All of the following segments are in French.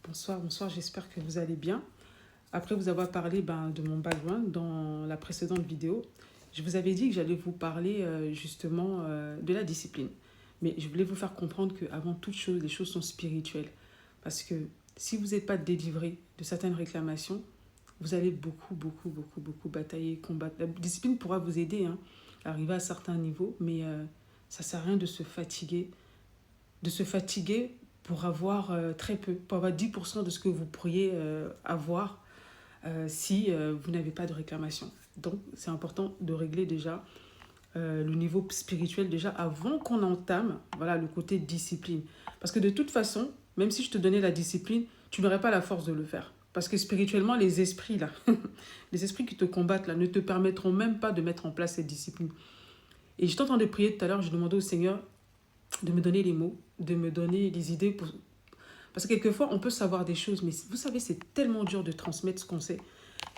Bonsoir, bonsoir, j'espère que vous allez bien. Après vous avoir parlé de mon background dans la précédente vidéo, je vous avais dit que j'allais vous parler justement de la discipline. Mais je voulais vous faire comprendre qu'avant toute chose, les choses sont spirituelles. Parce que si vous n'êtes pas délivré de certaines réclamations, vous allez beaucoup batailler, combattre. La discipline pourra vous aider à arriver à certains niveaux, mais ça ne sert à rien de se fatiguer pour avoir très peu, pour avoir 10% de ce que vous pourriez avoir si vous n'avez pas de réclamation. Donc, c'est important de régler déjà le niveau spirituel déjà avant qu'on entame voilà, le côté discipline. Parce que de toute façon, même si je te donnais la discipline, tu n'aurais pas la force de le faire. Parce que spirituellement, les esprits là, les esprits qui te combattent là, ne te permettront même pas de mettre en place cette discipline. Et je t'entendais prier tout à l'heure, je demandais au Seigneur de me donner les mots, de me donner les idées. Parce que quelquefois, on peut savoir des choses, mais vous savez, c'est tellement dur de transmettre ce qu'on sait.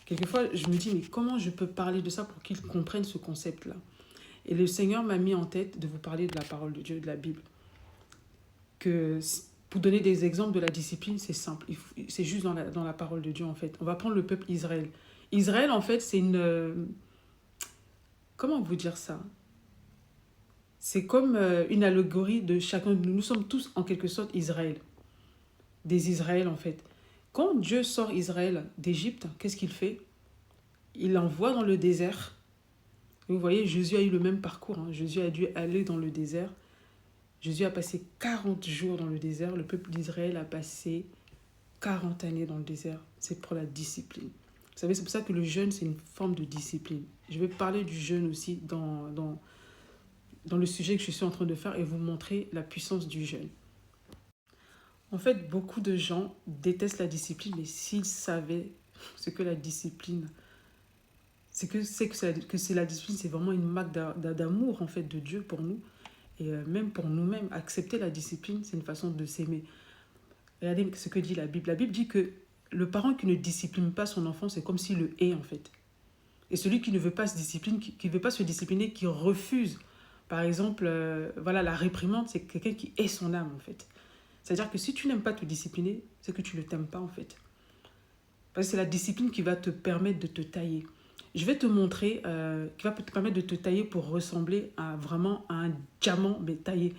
Quelquefois, je me dis, mais comment je peux parler de ça pour qu'ils comprennent ce concept-là? Et le Seigneur m'a mis en tête de vous parler de la parole de Dieu, de la Bible. Que pour donner des exemples de la discipline, c'est simple. C'est juste dans la parole de Dieu, en fait. On va prendre le peuple Israël. Israël, en fait, c'est une... comment vous dire ça? C'est comme une allégorie de chacun de nous. Nous sommes tous, en quelque sorte, Israël. Des Israël, en fait. Quand Dieu sort Israël d'Égypte, qu'est-ce qu'il fait? Il l'envoie dans le désert. Et vous voyez, Jésus a eu le même parcours. Jésus a dû aller dans le désert. Jésus a passé 40 jours dans le désert. Le peuple d'Israël a passé 40 années dans le désert. C'est pour la discipline. Vous savez, c'est pour ça que le jeûne, c'est une forme de discipline. Je vais parler du jeûne aussi dans le sujet que je suis en train de faire et vous montrer la puissance du jeûne. En fait, beaucoup de gens détestent la discipline, mais s'ils savaient ce que la discipline, que c'est la discipline, c'est vraiment une marque d'amour en fait de Dieu pour nous et même pour nous-mêmes. Accepter la discipline, c'est une façon de s'aimer. Regardez ce que dit la Bible. La Bible dit que le parent qui ne discipline pas son enfant, c'est comme s'il le hait en fait. Et celui qui ne veut pas se discipliner, qui veut pas se discipliner, qui refuse, par exemple, voilà, la réprimande, c'est quelqu'un qui hait son âme en fait. C'est-à-dire que si tu n'aimes pas te discipliner, c'est que tu ne t'aimes pas en fait. Parce que c'est la discipline qui va te permettre de te tailler. Je vais te montrer, qui va te permettre de te tailler pour ressembler à vraiment à un diamant, mais taillé.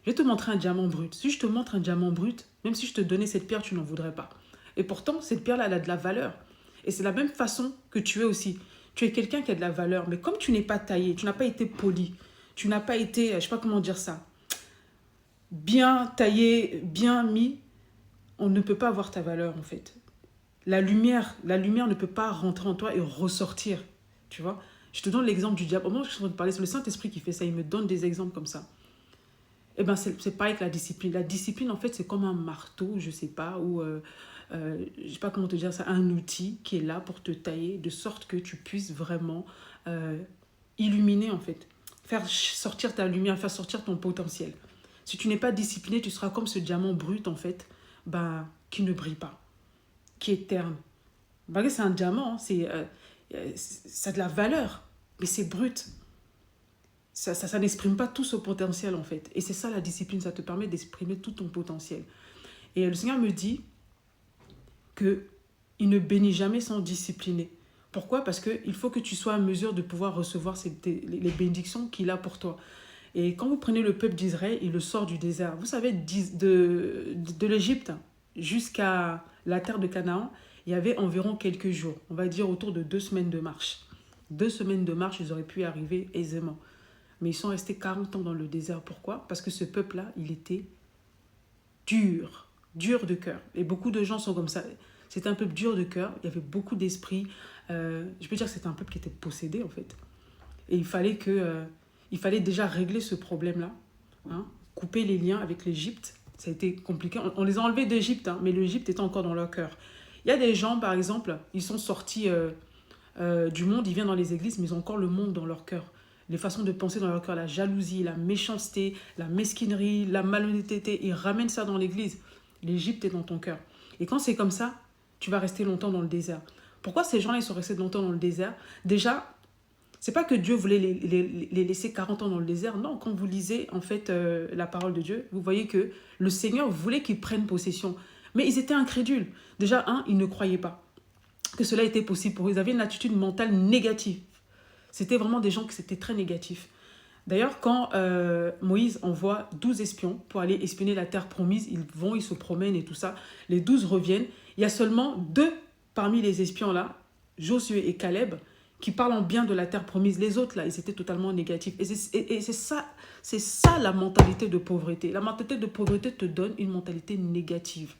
Je vais te montrer un diamant brut. Si je te montre un diamant brut, même si je te donnais cette pierre, tu n'en voudrais pas. Et pourtant, cette pierre-là, elle a de la valeur. Et c'est la même façon que tu es aussi. Tu es quelqu'un qui a de la valeur, mais comme tu n'es pas taillé, tu n'as pas été poli, tu n'as pas été, je ne sais pas comment dire ça, bien taillé, bien mis, on ne peut pas avoir ta valeur en fait. La lumière ne peut pas rentrer en toi et ressortir, tu vois. Je te donne l'exemple du diable. Au moment où je suis en train de parler, c'est le Saint-Esprit qui fait ça, il me donne des exemples comme ça. Eh bien, c'est pareil que la discipline. La discipline, en fait, c'est comme un marteau, je sais pas, ou je sais pas comment te dire ça, un outil qui est là pour te tailler, de sorte que tu puisses vraiment illuminer, en fait. Faire sortir ta lumière, faire sortir ton potentiel. Si tu n'es pas discipliné, tu seras comme ce diamant brut, en fait, qui ne brille pas, qui est terne. Malgré que c'est un diamant, ça a de la valeur, mais c'est brut. Ça n'exprime pas tout ce potentiel, en fait. Et c'est ça, la discipline, ça te permet d'exprimer tout ton potentiel. Et le Seigneur me dit qu'il ne bénit jamais sans discipliner. Pourquoi? Parce qu'il faut que tu sois en mesure de pouvoir recevoir les bénédictions qu'il a pour toi. Et quand vous prenez le peuple d'Israël, il le sort du désert. Vous savez, de l'Égypte jusqu'à la terre de Canaan, il y avait environ quelques jours. On va dire autour de 2 semaines de marche. 2 semaines de marche, ils auraient pu y arriver aisément. Mais ils sont restés 40 ans dans le désert. Pourquoi? Parce que ce peuple-là, il était dur de cœur. Et beaucoup de gens sont comme ça. C'était un peuple dur de cœur. Il y avait beaucoup d'esprit. Je peux dire que c'était un peuple qui était possédé, en fait. Et il fallait déjà régler ce problème-là. Couper les liens avec l'Égypte. Ça a été compliqué. On les a enlevés d'Égypte, mais l'Égypte était encore dans leur cœur. Il y a des gens, par exemple, ils sont sortis du monde, ils viennent dans les églises, mais ils ont encore le monde dans leur cœur. Les façons de penser dans leur cœur, la jalousie, la méchanceté, la mesquinerie, la malhonnêteté, ils ramènent ça dans l'église. L'Égypte est dans ton cœur. Et quand c'est comme ça, tu vas rester longtemps dans le désert. Pourquoi ces gens-là, ils sont restés longtemps dans le désert? Déjà, c'est pas que Dieu voulait les laisser 40 ans dans le désert. Non, quand vous lisez en fait la parole de Dieu, vous voyez que le Seigneur voulait qu'ils prennent possession. Mais ils étaient incrédules. Déjà, ils ne croyaient pas que cela était possible pour eux. Ils avaient une attitude mentale négative. C'était vraiment des gens qui étaient très négatifs. D'ailleurs, quand Moïse envoie 12 espions pour aller espionner la terre promise, ils vont, ils se promènent et tout ça, les 12 reviennent. Il y a seulement 2 parmi les espions-là, Josué et Caleb, qui parlent en bien de la terre promise. Les autres, là, ils étaient totalement négatifs. Et c'est ça la mentalité de pauvreté. La mentalité de pauvreté te donne une mentalité négative.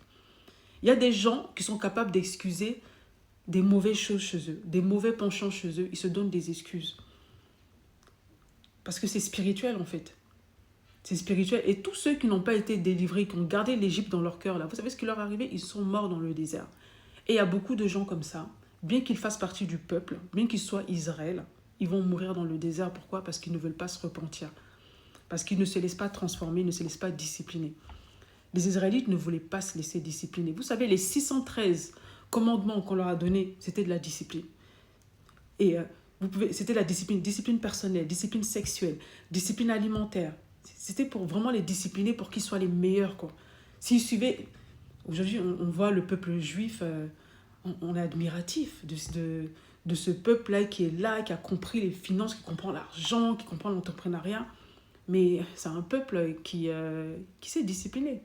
Il y a des gens qui sont capables d'excuser des mauvaises choses chez eux, des mauvais penchants chez eux. Ils se donnent des excuses. Parce que c'est spirituel, en fait. C'est spirituel. Et tous ceux qui n'ont pas été délivrés, qui ont gardé l'Égypte dans leur cœur, là, vous savez ce qui leur est arrivé? Ils sont morts dans le désert. Et il y a beaucoup de gens comme ça, bien qu'ils fassent partie du peuple, bien qu'ils soient Israël, ils vont mourir dans le désert. Pourquoi? Parce qu'ils ne veulent pas se repentir. Parce qu'ils ne se laissent pas transformer, ils ne se laissent pas discipliner. Les Israélites ne voulaient pas se laisser discipliner. Vous savez, les 613 commandements qu'on leur a donnés, c'était de la discipline. Et c'était la discipline personnelle, discipline sexuelle, discipline alimentaire. C'était pour vraiment les discipliner pour qu'ils soient les meilleurs, quoi. S'ils suivaient... Aujourd'hui, on voit le peuple juif, on est admiratif de ce peuple-là qui est là, qui a compris les finances, qui comprend l'argent, qui comprend l'entrepreneuriat. Mais c'est un peuple qui s'est discipliné.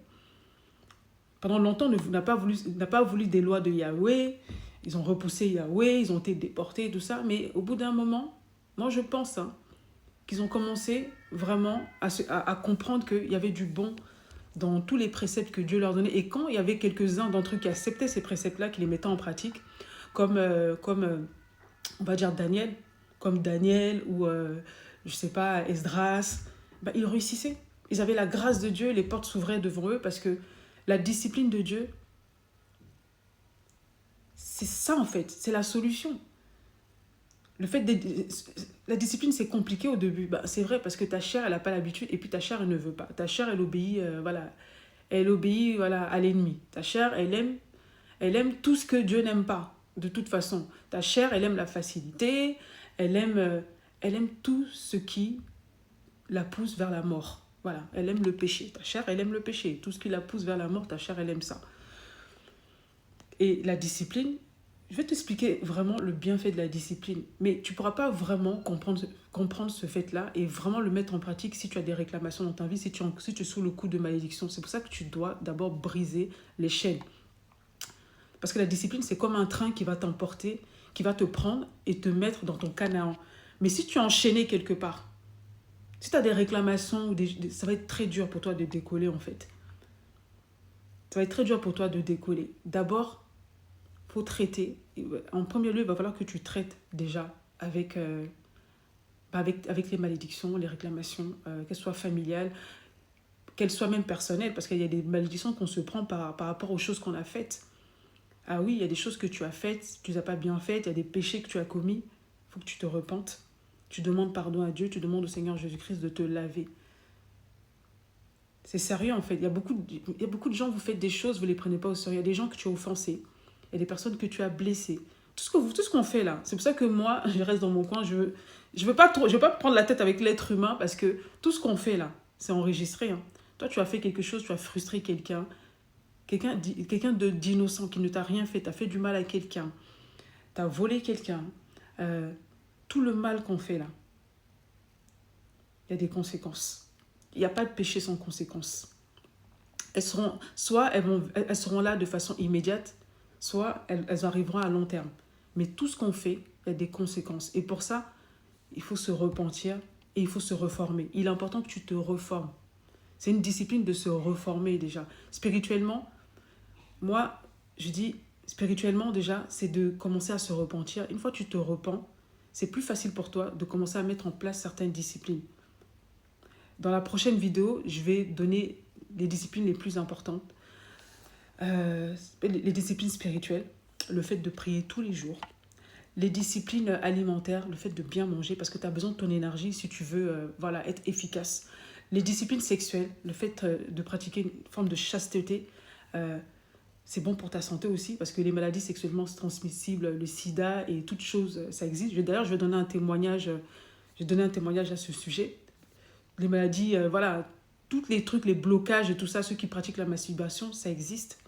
Pendant longtemps, n'a pas voulu des lois de Yahweh. Ils ont repoussé Yahweh, ils ont été déportés, tout ça. Mais au bout d'un moment, moi je pense qu'ils ont commencé vraiment à comprendre qu'il y avait du bon dans tous les préceptes que Dieu leur donnait. Et quand il y avait quelques-uns d'entre eux qui acceptaient ces préceptes-là, qui les mettaient en pratique, comme on va dire Daniel, ou je sais pas, Esdras, ils réussissaient. Ils avaient la grâce de Dieu, les portes s'ouvraient devant eux parce que la discipline de Dieu, c'est ça en fait, c'est la solution. La discipline, c'est compliqué au début. C'est vrai parce que ta chair, elle n'a pas l'habitude et puis ta chair, elle ne veut pas. Ta chair, elle obéit, à l'ennemi. Ta chair, elle aime tout ce que Dieu n'aime pas, de toute façon. Ta chair, elle aime la facilité, elle aime tout ce qui la pousse vers la mort. Voilà, elle aime le péché. Ta chair, elle aime le péché. Tout ce qui la pousse vers la mort, ta chair, elle aime ça. Et la discipline, je vais t'expliquer vraiment le bienfait de la discipline. Mais tu ne pourras pas vraiment comprendre ce fait-là et vraiment le mettre en pratique si tu as des réclamations dans ta vie, si tu es sous le coup de malédiction. C'est pour ça que tu dois d'abord briser les chaînes. Parce que la discipline, c'est comme un train qui va t'emporter, qui va te prendre et te mettre dans ton Canaan. Mais si tu es enchaîné quelque part, si tu as des réclamations, ça va être très dur pour toi de décoller en fait. Ça va être très dur pour toi de décoller. D'abord, il faut traiter. En premier lieu, il va falloir que tu traites déjà avec les malédictions, les réclamations, qu'elles soient familiales, qu'elles soient même personnelles, parce qu'il y a des malédictions qu'on se prend par rapport aux choses qu'on a faites. Ah oui, il y a des choses que tu as faites, tu ne les as pas bien faites, il y a des péchés que tu as commis, il faut que tu te repentes. Tu demandes pardon à Dieu, tu demandes au Seigneur Jésus-Christ de te laver. C'est sérieux en fait. Il y a beaucoup de gens, vous faites des choses, vous ne les prenez pas au sérieux. Il y a des gens que tu as offensés. Il y a des personnes que tu as blessées. Tout ce qu'on fait là, c'est pour ça que moi, je reste dans mon coin. Je veux pas prendre la tête avec l'être humain parce que tout ce qu'on fait là, c'est enregistré. Toi, tu as fait quelque chose, tu as frustré quelqu'un d'innocent qui ne t'a rien fait. Tu as fait du mal à quelqu'un. Tu as volé quelqu'un. Tout le mal qu'on fait là, il y a des conséquences. Il n'y a pas de péché sans conséquences. Elles seront là de façon immédiate, soit elles arriveront à long terme. Mais tout ce qu'on fait, il y a des conséquences. Et pour ça, il faut se repentir et il faut se reformer. Il est important que tu te reformes. C'est une discipline de se reformer déjà. Spirituellement, moi, je dis, spirituellement déjà, c'est de commencer à se repentir. Une fois que tu te repens, c'est plus facile pour toi de commencer à mettre en place certaines disciplines. Dans la prochaine vidéo, je vais donner les disciplines les plus importantes. Les disciplines spirituelles, le fait de prier tous les jours. Les disciplines alimentaires, le fait de bien manger parce que tu as besoin de ton énergie si tu veux être efficace. Les disciplines sexuelles, le fait de pratiquer une forme de chasteté, c'est bon pour ta santé aussi parce que les maladies sexuellement transmissibles, le sida et toutes choses, ça existe. D'ailleurs, je vais donner un témoignage à ce sujet. Les maladies, tous les trucs, les blocages et tout ça, ceux qui pratiquent la masturbation, ça existe.